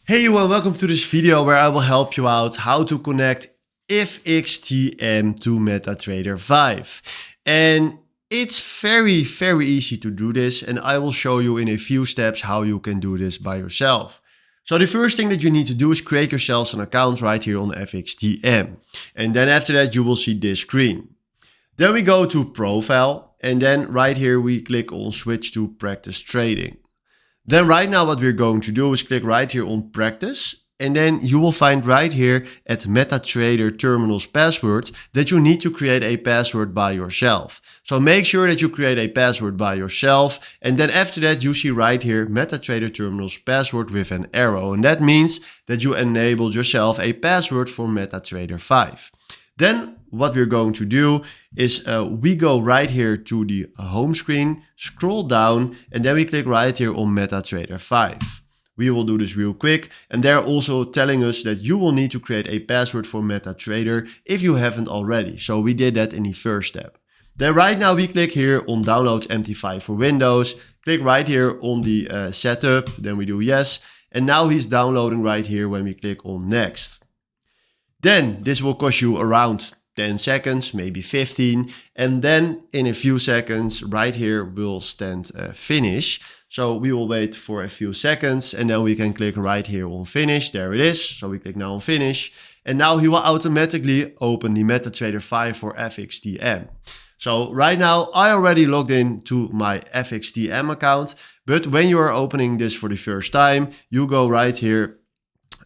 Hey and welcome to this video where I will help you out how to connect FXTM to MetaTrader 5. And it's very easy to do this, and I will show you in a few steps how you can do this by yourself. So the first thing that you need to do is create yourself an account right here on FXTM. And then after that you will see this screen. Then we go to Profile, and then right here we click on Switch to Practice Trading. Then right now what we're going to do is click right here on Practice, and then you will find right here at MetaTrader Terminal's password that you need to create a password by yourself. So make sure that you create a password by yourself, and then after that you see right here MetaTrader Terminal's password with an arrow, and that means that you enabled yourself a password for MetaTrader 5. Then what we're going to do is we go right here to the home screen, scroll down, and then we click right here on MetaTrader 5. We will do this real quick, and they're also telling us that you will need to create a password for MetaTrader if you haven't already. So we did that in the first step. Then right now we click here on download MT5 for Windows, click right here on the setup, then we do yes, and now he's downloading right here when we click on next. Then this will cost you around 10 seconds, maybe 15. And then in a few seconds right here will stand finish. So we will wait for a few seconds and then we can click right here on finish. There it is. So we click now on finish. And now he will automatically open the MetaTrader 5 for FXTM. So right now I already logged in to my FXTM account. But when you are opening this for the first time, you go right here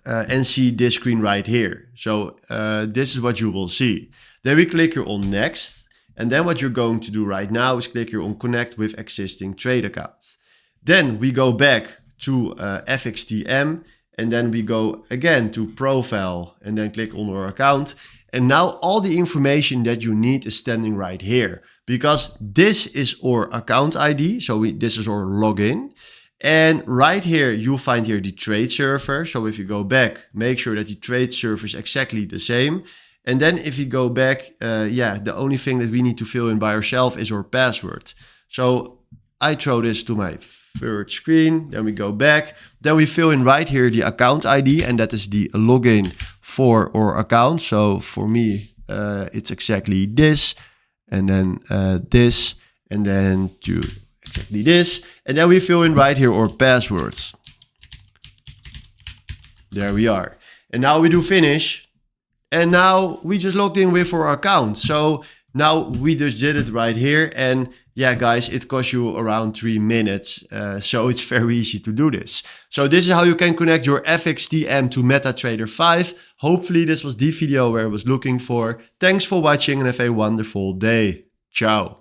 and see this screen right here. So this is what you will see. Then we click here on next. And then what you're going to do right now is click here on connect with existing trade accounts. Then we go back to FXTM, and then we go again to profile and then click on our account. And now all the information that you need is standing right here, because this is our account ID. So this is our login. And right here, you'll find here the trade server. So if you go back, make sure that the trade server is exactly the same. And then if you go back, the only thing that we need to fill in by ourselves is our password. So I throw this to my third screen, then we go back. Then we fill in right here the account ID, and that is the login for our account. So for me, it's exactly this, and then this, and then exactly this, and then we fill in right here our passwords. There we are. And now we do finish, and now we just logged in with our account. So now we just did it right here, and yeah guys, it costs you around 3 minutes, so it's very easy to do this. So this is how you can connect your FXTM to MetaTrader 5. Hopefully this was the video where I was looking for. Thanks for watching and have a wonderful day. Ciao.